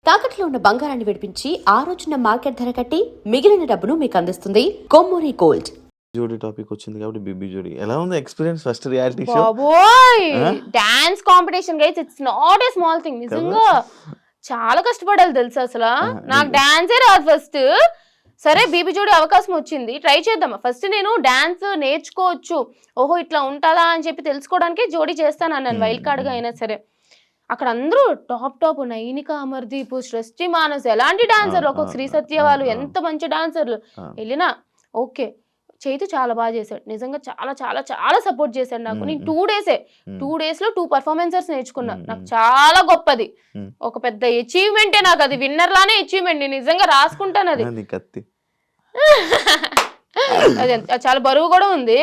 తాకట్లో ఉన్న బంగారాన్ని విడిపించి ఆ రోజున మార్కెట్ ధర కట్టి మిగిలిన డబ్బును మీకు అందిస్తుంది కొమ్మూరి గోల్డ్. జోడీ టాపిక్ వచ్చింది కాబట్టి బిబి జోడీ ఎలా ఉంది ఎక్స్పీరియన్స్ ఫస్ట్ రియాలిటీ షో? బాబోయ్ dance competition guys, it's not a small thing. నిజంగా చాలా కష్టపడాలి తెలుసు. అసలు నాకు డాన్సే రాదు ఫస్ట్. సరే బీబీ జోడీ అవకాశం వచ్చింది, ట్రై చేద్దాం. ఫస్ట్ నేను డాన్స్ నేర్చుకోవచ్చు, ఓహో ఇట్లా ఉంటుందా అని చెప్పి తెలుసుకోవడానికి జోడీ చేస్తాను అన్నాను, వైల్డ్ కార్డ్ గా అయినా సరే. అక్కడ అందరూ టాప్ నైనిక, అమర్దీప్, సృష్టి, మానస్ ఎలాంటి డాన్సర్లు, ఒక్కొక్క శ్రీ సత్య వాళ్ళు ఎంత మంచి డాన్సర్లు. వెళ్ళినా ఓకే, చైతు చాలా బాగా చేశాడు. నిజంగా చాలా చాలా చాలా సపోర్ట్ చేశాడు నాకు. నేను 2 days లో 2 performances నేర్చుకున్నా. నాకు చాలా గొప్పది, ఒక పెద్ద అచీవ్మెంటే నాకు. అది విన్నర్ లానే అచీవ్మెంట్, నేను నిజంగా రాసుకుంటాను అది. అది చాలా బరువు కూడా ఉంది.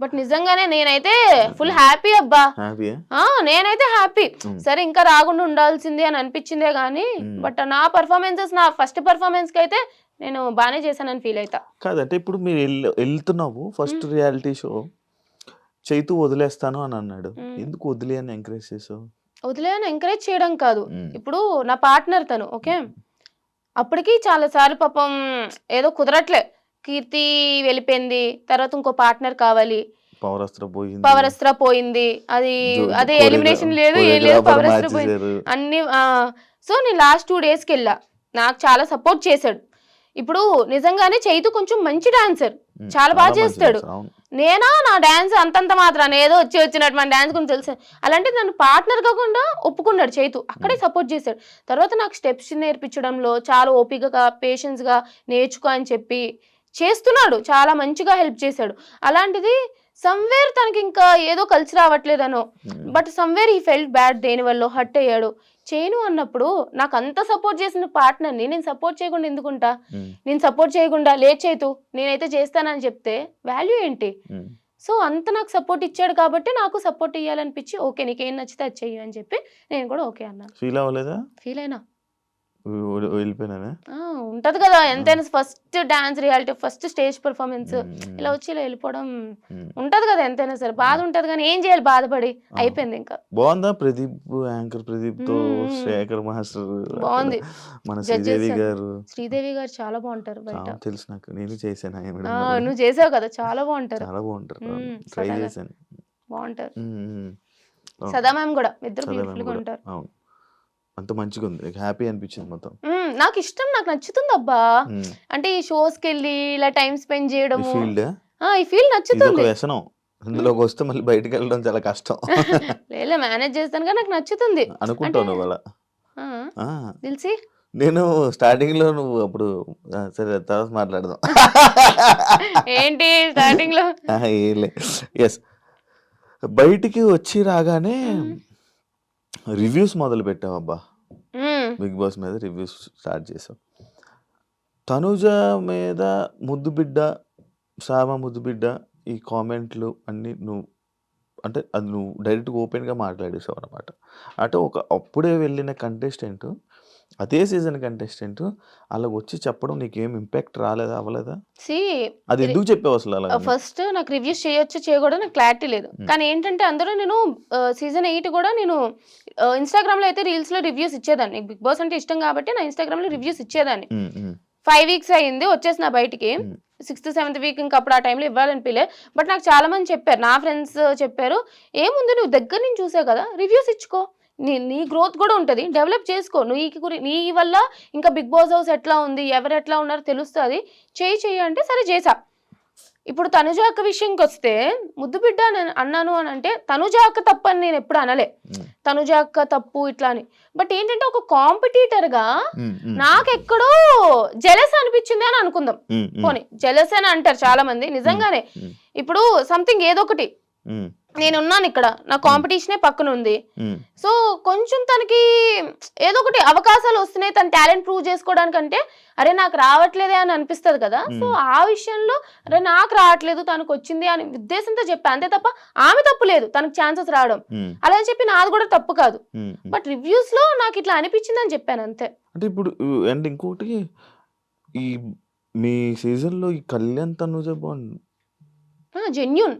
బట్ నిజంగానే నేనైతే ఫుల్ హ్యాపీ అబ్బా. నేనైతే హ్యాపీ. సరే ఇంకా రాకుండా ఉండాల్సింది అని అనిపించిందే గానీ, బట్ నా పర్ఫార్మెన్సెస్, నా ఫస్ట్ పర్ఫార్మెన్స్ కి అయితే నేను బానే చేశానని ఫీల్ అవుతా. కాదంటే ఇప్పుడు మీరు వెళ్తున్నావు ఫస్ట్ రియాలిటీ షో, చైతు వదిలేస్తాను అని అన్నాడు, ఎందుకు వదిలే అని ఎంకరేజ్ చేసావు? వదిలే అని ఎంకరేజ్ చేయడం కాదు, ఇప్పుడు నా పార్ట్నర్ తను ఓకే. అప్పటికి చాలా సార్లు పాపం ఏదో కుదరట్లే, కీర్తి వెళ్ళిపోయింది, తర్వాత ఇంకో పార్ట్నర్ కావాలి, పవరస్త్ర పోయింది, అదే ఎలిమినేషన్ లేదు ఏం లేదు, పవరస్త్ర పోయింది అన్ని. సో నేను లాస్ట్ 2 days వెళ్ళా, నాకు చాలా సపోర్ట్ చేశాడు. ఇప్పుడు నిజంగానే చైతు కొంచెం మంచి డాన్సర్, చాలా బాగా చేస్తాడు. నేనా నా డాన్స్ అంతంత మాత్రాన్ని ఏదో వచ్చినట్టు మన డాన్స్ గురించి తెలుసు. అలాంటి నన్ను పార్ట్నర్ కాకుండా ఒప్పుకున్నాడు చైతు, అక్కడే సపోర్ట్ చేశాడు. తర్వాత నాకు స్టెప్స్ నేర్పించడంలో చాలా ఓపికగా పేషెన్స్గా నేర్చుకో అని చెప్పి చేస్తున్నాడు, చాలా మంచిగా హెల్ప్ చేశాడు. అలాంటిది సమ్వేర్ తనకి ఇంకా ఏదో కలిసి రావట్లేదనో, బట్ సమ్వేర్ ఈ ఫెల్ట్ బ్యాడ్, దేనివల్ల హర్ట్ అయ్యాడు. చేయను అన్నప్పుడు నాకు అంత సపోర్ట్ చేసిన పార్ట్నర్ని నేను సపోర్ట్ చేయకుండా ఎందుకుంటా? నేను సపోర్ట్ చేయకుండా లేచేతు నేనైతే చేస్తానని చెప్తే వాల్యూ ఏంటి? సో అంత నాకు సపోర్ట్ ఇచ్చాడు కాబట్టి నాకు సపోర్ట్ ఇవ్వాలనిపించి, ఓకే నీకేం నచ్చితే అది చెయ్యి అని చెప్పి నేను కూడా ఓకే అన్నాను. ఫీల్ అవ్వలేదా? ఫీల్ అయినా ఉంటది కదా ఎంతైనా, first dance reality, first stage performance, ఇలా వచ్చి ఇలా వెళ్ళిపోవడం ఉంటది కదా ఎంతైనా సరే, బాధ ఉంటది. కానీ ఏం చేయాలి, బాధపడి అయిపోయింది. ఇంకా బాగుందా ప్రదీప్, యాంకర్ ప్రదీప్ తో శేఖర్ మాస్టర్ బాగుంది, మన శ్రీదేవి గారు. శ్రీదేవి గారు చాలా బాగుంటారు బయట, తెలుసు నాకు, నేను చేశాను. నువ్వు చేసావు కదా, చాలా బాగుంటారు, చాలా బాగుంటారు, ట్రై చేశాను, బాగుంటారు. సదా మ్యామ్ కూడా, ఇద్దరు బ్యూటిఫుల్ గా ఉంటారు. అంత మంచిగా ఉంది, హ్యాపీ అనిపించింది మొత్తం. నాకు ఇష్టం, నాకు నచ్చుతుంది అబ్బా. అంటే ఈ షోస్ కి వెళ్ళి ఇలా టైం స్పెండ్ చేయడం, ఈ ఫీల్డ్ నచ్చుతుంది. వ్యసనం, అందులోకి వస్తే మళ్ళీ బయటకు వెళ్ళడం చాలా కష్టం. లేదా మేనేజ్ చేస్తాను కానీ నాకు నచ్చుతుంది అనుకుంటాను వాళ్ళ తెలిసి. నేను స్టార్టింగ్ లో, నువ్వు అప్పుడు సరే తర్వాత మాట్లాడదాం. ఏంటి స్టార్టింగ్ లో? ఎస్, బయటికి వచ్చి రాగానే రివ్యూస్ మొదలు పెట్టావు అబ్బా, బిగ్ బాస్ మీద రివ్యూస్ స్టార్ట్ చేసావు. తనుజ మీద ముద్దు బిడ్డ, సామ ముద్దు బిడ్డ, ఈ కామెంట్లు అన్నీ నువ్వు, అంటే అది నువ్వు డైరెక్ట్గా ఓపెన్గా మాట్లాడేసావు అనమాట. అంటే అప్పుడే వెళ్ళిన కంటెస్టెంట్, అదే సీజన్ కంటెస్టెంట్ అలా వచ్చి చెప్పడం నీకేం ఇంపాక్ట్ రాలేదా, అవ్వలేదా? అది ఎందుకు చెప్పావు అసలు అలా? ఫస్ట్ నాకు రివ్యూస్ చేయొచ్చు చేయకూడదు నాకు క్లారిటీ లేదు. కానీ ఏంటంటే అందులో నేను సీజన్ 8 కూడా నేను ఇన్స్టాగ్రామ్ లో అయితే రీల్స్ లో రివ్యూస్ ఇచ్చేదాన్ని. బిగ్ బాస్ అంటే ఇష్టం కాబట్టి నా ఇన్స్టాగ్రామ్ లో రివ్యూస్ ఇచ్చేదాన్ని. 5 weeks అయ్యింది వచ్చేసిన బయటికి, 6th 7th week ఇంకా అప్పుడు ఆ టైంలో ఇవ్వాలనిపించలే. బట్ నాకు చాలా మంది చెప్పారు, నా ఫ్రెండ్స్ చెప్పారు, ఏముంది నువ్వు దగ్గర నుంచి చూసావు కదా, రివ్యూస్ ఇచ్చుకో, నీ గ్రోత్ కూడా ఉంటుంది, డెవలప్ చేసుకో, నీ వల్ల ఇంకా బిగ్ బాస్ హౌస్ ఎట్లా ఉంది, ఎవరు ఎట్లా ఉన్నారో తెలుస్తుంది, చెయ్యి అంటే సరే చేసా. ఇప్పుడు తనుజ అక్క విషయంకి వస్తే, ముద్దు బిడ్డ అన్నాను అని అంటే తనుజ అక్క తప్పు అని నేను ఎప్పుడు అనలే, తనుజ అక్క తప్పు ఇట్లా అని. బట్ ఏంటంటే ఒక కాంపిటీటర్ గా నాకెక్కడో జెలస్ అనిపించింది అని అనుకుందాం. పోనీ జెలస్ అని అంటారు చాలా మంది, నిజంగానే ఇప్పుడు సంథింగ్ ఏదో ఒకటి, నేనున్నాను ఇక్కడ, నా కాంపిటీషనే పక్కన ఉంది, సో కొంచెం తనకి ఏదో ఒకటి అవకాశాలు వస్తున్నాయి, తన టాలెంట్ ప్రూవ్ చేసుకోవడానికంటే అరే నాకు రావట్లేదే అని అనిపిస్తుంది కదా. సో ఆ విషయంలో అరే నాకు రావట్లేదు, తనకు వచ్చింది అని ఉద్దేశంతో చెప్పా, అంతే తప్ప ఆమె తప్పు లేదు తనకు ఛాన్సెస్ రావడం, అలా చెప్పి నాది కూడా తప్పు కాదు. బట్ రివ్యూస్ లో నాకు ఇట్లా అనిపించింది అని చెప్పాను అంతే. అంటే ఇప్పుడు అండ్ ఇంకోటి, ఈ మీ సీజన్ లో ఈ కళ్యాణ్ తనుజ బాగుంది, జెన్యూన్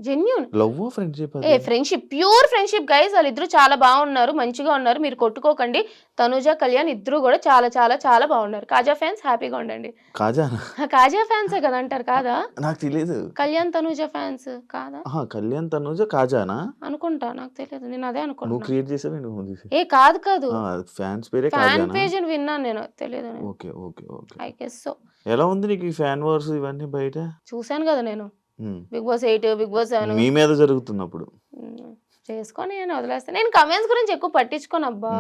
జెన్యూన్. లవ్ ఫ్రెండ్షిప్ ఏ అది ఫ్రెండ్షిప్, ప్యూర్ ఫ్రెండ్షిప్ గైస్. వాళ్ళిద్దరూ చాలా బాగున్నారు, మంచిగా ఉన్నారు. మీరు కొట్టుకోకండి. తనుజ కళ్యాణ్ ఇద్దరు కూడా చాలా చాలా చాలా బాగున్నారు. కాజా ఫ్యాన్స్ హ్యాపీగా ఉండండి. కాజా కాజా ఫ్యాన్సే కదా అంటారు కాదా? నాకు తెలియదు. కళ్యాణ్ తనుజ ఫ్యాన్స్ కాదా కళ్యాణ్ తనుజ కాజానా అనుకుంటా, నాకు తెలియదు, నేను అదే నువ్వు అనుకుంటున్నా. క్రియేట్ చేసావే నువ్వు తీసి ఏ కాదు కాదు, ఫ్యాన్స్ పేరే ఫ్యాన్ కాజానా పేజ్ అని విన్నాను నేను, తెలియదు. Okay okay okay I guess so. ఎలా ఉంది నీకు ఈ ఫ్యాన్ వార్స్ ఇవన్నీ బయట చూశాను కదా నేను, um. Bigg Boss 8, Bigg Boss 7. నీ మీద జరుగుతున్నప్పుడు చేసుకొని నేను వదిలేస్తాను. నేను కమెంట్స్ గురించి ఎక్కువ పట్టించుకోను అబ్బా.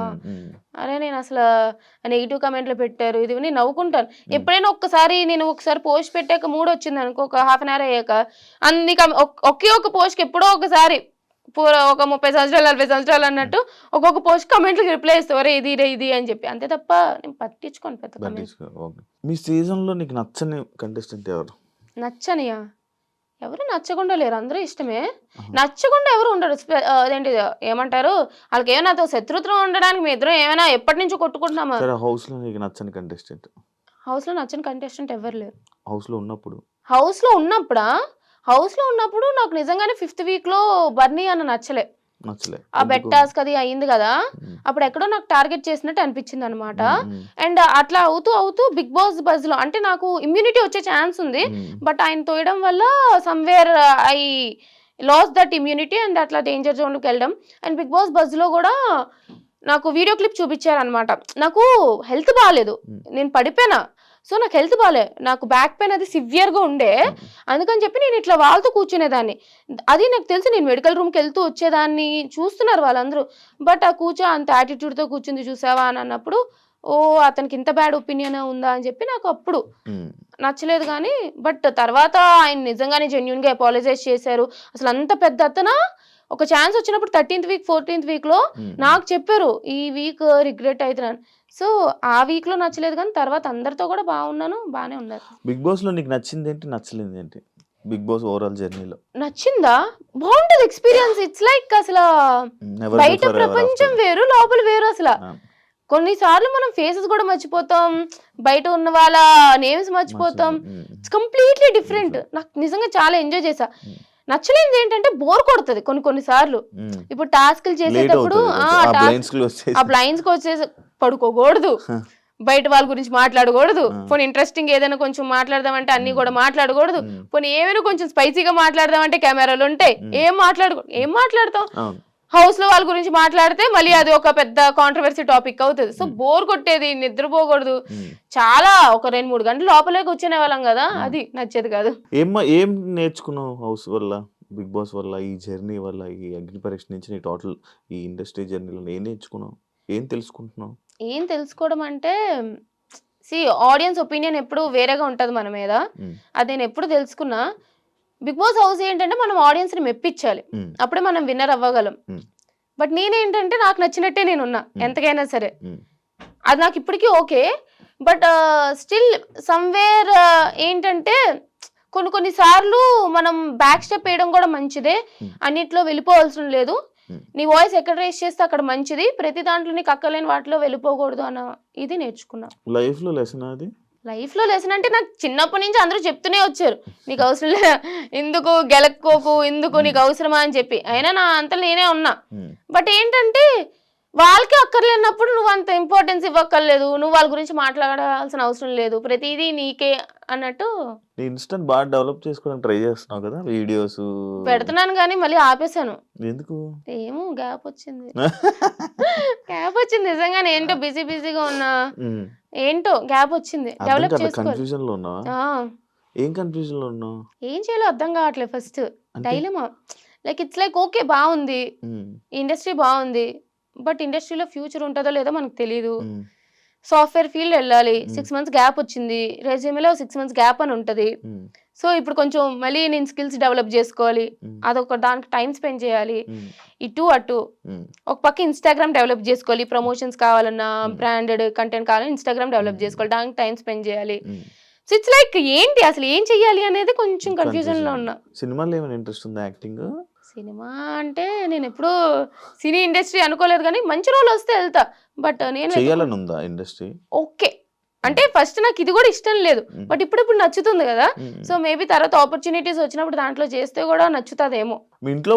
అరే నేను అసలు నెగిటివ్ కమెంట్లు పెట్టారు ఇది నేను నవ్వుకుంటాను. ఎప్పుడైనా ఒకసారి పోస్ట్ పెట్టాక మూడు వచ్చింది అనుకో, ఒక హాఫ్ అన్ అవర్ అయ్యాక అన్ని ఒకే ఒక పోస్ట్కి ఎప్పుడో ఒకసారి ఒక 30 సంవత్సరాలు 40 సంవత్సరాలు అన్నట్టు ఒక్కొక్క పోస్ట్ కమెంట్లకి రిప్లై ఇస్తారు, ఇది అని చెప్పి. అంతే తప్ప నేను పట్టించుకోను పెద్ద కమెంట్స్. మీ సీజన్ లో నీకు నచ్చని కంటెస్టెంట్ ఎవరు? నచ్చనియా? ఎవరు నచ్చకుండా లేరు, అందరూ ఇష్టమే. నచ్చకుండా ఎవరు ఉండరు. అదేంటి ఏమంటారు, వాళ్ళకి ఏమైనా నాతో శత్రుత్వం ఉండడానికి మీ ఇద్దరం ఏమైనా ఎప్పటి నుంచో కొట్టుకుంటున్నామా? హౌస్ లో నీకు నచ్చని కంటెస్టెంట్? హౌస్ లో నచ్చని కంటెస్టెంట్ ఎవరు లేరు. హౌస్ లో ఉన్నప్పుడు హౌస్ లో ఉన్నప్పుడు నాకు నిజంగానే 5th వీక్ లో బర్నీ అన్న నచ్చలే. ఆ బెట్ టాస్క్ అది అయింది కదా, అప్పుడు ఎక్కడో నాకు టార్గెట్ చేసినట్టు అనిపించింది అనమాట. అండ్ అట్లా అవుతూ బిగ్ బాస్ బజ్ లో అంటే నాకు ఇమ్యూనిటీ వచ్చే ఛాన్స్ ఉంది, బట్ ఆయన తోయడం వల్ల somewhere I lost that immunity and అట్లా డేంజర్ జోన్ లోకి వెళ్ళడం. అండ్ బిగ్ బాస్ బజ్ లో కూడా నాకు వీడియో క్లిప్ చూపించారనమాట. నాకు హెల్త్ బాగాలేదు, నేను పడిపోయినా. సో నాకు హెల్త్ బాగాలే, నాకు బ్యాక్ పెయిన్ అది సివియర్గా ఉండే. అందుకని చెప్పి నేను ఇట్లా వాళ్ళతో కూర్చునేదాన్ని. అది నాకు తెలిసి నేను మెడికల్ రూమ్కి వెళ్తూ వచ్చేదాన్ని. చూస్తున్నారు వాళ్ళందరూ. బట్ ఆ అంత యాటిట్యూడ్తో కూర్చుంది చూసావా అని అన్నప్పుడు, ఓ అతనికి ఇంత బ్యాడ్ ఒపీనియన్ ఉందా అని చెప్పి నాకు అప్పుడు నచ్చలేదు. కానీ బట్ తర్వాత ఆయన నిజంగానే జెన్యున్గా అపాలజైజ్ చేశారు. అసలు అంత పెద్ద అతను ఒక ఛాన్స్ వచ్చినప్పుడు 13th వీక్ 14th వీక్లో నాకు చెప్పారు, ఈ వీక్ రిగ్రెట్ అవుతున్నాను. సో ఆ వీక్ లో నచ్చలేదు, కానీ తర్వాత అందరితో కూడా బాగానే ఉన్నారు. బిగ్ బాస్ లో నీకు నచ్చింది ఏంటి, నచ్చలేదు ఏంటి? బిగ్ బాస్ ఓవరాల్ జర్నీలో నచ్చిందా? బాగుంటది ఎక్స్పీరియన్స్. ఇట్స్ లైక్ అసలు బయట ప్రపంచం వేరు, లోపల వేరు. అసలు కొన్నిసార్లు మనం ఫేసెస్ కూడా మర్చిపోతాం, బయట ఉన్న వాళ్ళ నేమ్స్ మర్చిపోతాం. It's completely different. నాకు నిజంగా చాలా ఎంజాయ్ చేసా. నచ్చలేదు ఏంటంటే బోర్ కొడుతుంది కొన్నిసార్లు. ఇప్పుడు టాస్క్లు చేసేటప్పుడు ఆ బ్లైండ్స్ కి వచ్చేసి పడుకోకూడదు, బయట వాళ్ళ గురించి మాట్లాడకూడదు. పోనీ ఇంట్రెస్టింగ్ ఏదైనా కొంచెం మాట్లాడదామంటే అన్ని కూడా మాట్లాడకూడదు. పోనీ ఏమైనా కొంచెం స్పైసీగా మాట్లాడదామంటే కెమెరాలు ఉంటాయి, ఏం మాట్లాడతాం. హౌస్ లో వాళ్ళ గురించి మాట్లాడితే మళ్ళీ అది ఒక పెద్ద కాంట్రవర్సీ టాపిక్ అవుతుంది. సో బోర్ కొట్టేది, నిద్రపోకూడదు. చాలా ఒక 2-3 గంటలు లోపలే కూర్చునే వాళ్ళం కదా, అది నచ్చేది కాదు. ఏం నేర్చుకున్నావు హౌస్ వల్ల, బిగ్ బాస్ వల్ల, ఈ జర్నీ వల్ల, ఈ అగ్ని పరీక్ష నుంచి నీ టోటల్ ఈ ఇండస్ట్రీ జర్నీలో ఏం నేర్చుకున్నావు, ఏం తెలుసుకుంటున్నావు? ఏం తెలుసుకోవడం అంటే, ఆడియన్స్ ఒపీనియన్ ఎప్పుడు వేరేగా ఉంటది మన మీద. అది నేను ఎప్పుడు తెలుసుకున్నా. బిగ్ బాస్ హౌస్ ఏంటంటే మనం ఆడియన్స్ ని మెప్పించాలి, అప్పుడే మనం విన్నర్ అవ్వగలం. బట్ నేనేంటంటే నాకు నచ్చినట్టే నేనున్నా ఎంతకైనా సరే, అది నాకు ఇప్పటికీ ఓకే. బట్ స్టిల్ సమ్వేర్ ఏంటంటే కొన్నిసార్లు మనం బ్యాక్ స్టెప్ వేయడం కూడా మంచిదే. అన్నిట్లో వెళ్ళిపోవాల్సిన లేదు. నీ వాయిస్ ఎక్కడ రేస్ చేస్తే అక్కడ మంచిది, ప్రతి దాంట్లో నీకు అక్కలేని వాటిలో వెళ్ళిపోకూడదు అన్న ఇది నేర్చుకున్నా. లైఫ్ లో లెసన్ అది. లైఫ్ లో లెసన్ అంటే నాకు చిన్నప్పటి నుంచి అందరూ చెప్తూనే వచ్చారు, నీకు అవసరం లేదు, ఎందుకు గెలక్కోకు, ఎందుకు నీకు అవసరమా అని చెప్పి. అయినా నా అంతలో నేనే ఉన్నా. బట్ ఏంటంటే వాళ్ళకి అక్కర్లేనప్పుడు నువ్వు అంత ఇంపార్టెన్స్ ఇవ్వక్కర్లేదు, నువ్వు వాళ్ళ గురించి మాట్లాడాల్సిన అవసరం లేదు, ప్రతిదీ నీకే అన్నట్టు. ఇన్స్టెంట్ బాగా డెవలప్ చేసుకోవడానికి ట్రై చేస్తున్నావు కదా, వీడియోస్ పెడుతున్నాను కానీ మళ్ళీ ఆపేసాను. ఎందుకు? ఏమో గ్యాప్ వచ్చింది నిజంగానే. ఏంటో బిజీగా ఉన్నా, ఏంటో గ్యాప్ వచ్చింది. డెవలప్ కన్ఫ్యూజన్ లో ఉన్నావా? ఏం కన్ఫ్యూజన్ లో ఉన్నావు? ఏం చేయాలో అర్థం కావట్లేదు. First dilemma, like it's like okay బాగుంది, ఇండస్ట్రీ బాగుంది, బట్ ఇండస్ట్రీలో ఫ్యూచర్ ఉంటుందో లేదో మనకు తెలియదు. సాఫ్ట్వేర్ ఫీల్డ్ వెళ్ళాలి, 6 months గ్యాప్ వచ్చింది. రెజ్యూమేలో 6 months గ్యాప్ అని ఉంటుంది. సో ఇప్పుడు కొంచెం మళ్ళీ నేను స్కిల్స్ డెవలప్ చేసుకోవాలి, అదొక దానికి టైం స్పెండ్ చేయాలి. ఇటు అటు ఒక పక్క ఇన్స్టాగ్రామ్ డెవలప్ చేసుకోవాలి, ప్రమోషన్స్ కావాలన్నా, బ్రాండెడ్ కంటెంట్ కావాలన్నా ఇన్స్టాగ్రామ్ డెవలప్ చేసుకోవాలి, దానికి టైం స్పెండ్ చేయాలి. సో ఇట్స్ లైక్ ఏంటి అసలు ఏం చెయ్యాలి అనేది కొంచెం కన్ఫ్యూజన్ లో ఉన్నా. సినిమాలో ఏమైనా ఇంట్రెస్ట్ ఉందా? యాక్టింగ్? సినిమా అంటే నేను ఎప్పుడు సినీ ఇండస్ట్రీ అనుకోలేదు, కానీ మంచి రోల్ వస్తే వెళ్తా. బట్ నేను చేయాలని ఉందా ఇండస్ట్రీ? ఓకే అంటే ఫస్ట్ నాకు ఇది కూడా ఇష్టం లేదు, బట్ ఇప్పుడు నచ్చుతుంది కదా. సో మేబీ తర్వాత ఆపర్చునిటీస్ వచ్చినప్పుడు దాంట్లో చేస్తే కూడా నచ్చుతుందేమో. మీ ఇంట్లో